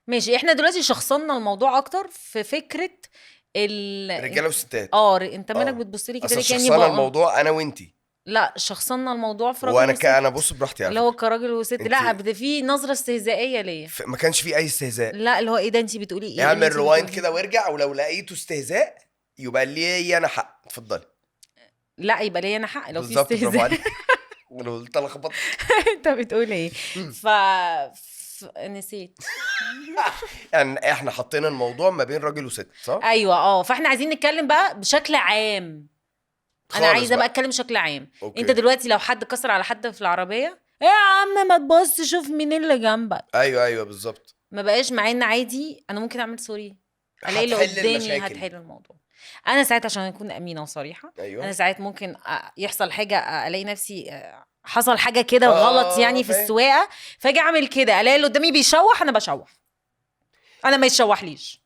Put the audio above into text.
ماشي، احنا دلوقتي شخصنا الموضوع اكتر في فكره رجاله والستات. انت مالك بتبص لي كده اصل ليه كاني شخصنا بقى؟ الموضوع انا وانتي، لا، شخصنا الموضوع في راجل وانا وست، انا بص براحتي على اللي هو فكره. كراجل وست. انت لا، ده في نظره استهزائيه ليا. ما كانش في اي استهزاء. لا، اللي هو ايه ده؟ انت بتقولي ايه اللي اعمل انت ريوايند بتقوليه؟ كده وارجع، ولو لقيته استهزاء يبقى لي انا حق. اتفضلي. لا، يبقى ليا انا حق لو في بالظبط، برافو استهزاء. عليك. ولو قلت لخبطك. انت بتقول ايه؟ ف... نسيت. يعني احنا حطينا الموضوع ما بين راجل وست، صح؟ ايوه، فاحنا عايزين نتكلم بقى بشكل عام. انا خالص عايزه بقى بقى. اتكلم بشكل عام. اوكي. انت دلوقتي لو حد كسر على حد في العربيه، ايه يا عم ما تبص شوف مين اللي جنبك؟ ايوه بالظبط. ما بقاش، مع ان عادي انا ممكن اعمل سوري، الاقي اللي هتحل قدامي المشاكل. هتحل الموضوع. انا ساعات عشان اكون امينه وصريحه، انا ايوه. ساعات ممكن يحصل حاجه، الاقي نفسي حصل حاجه كده غلط يعني في فاهم. السواقه، فاجي اعمل كده الاقي اللي قدامي بيشوح، انا بشوح، انا ما يتشوحليش.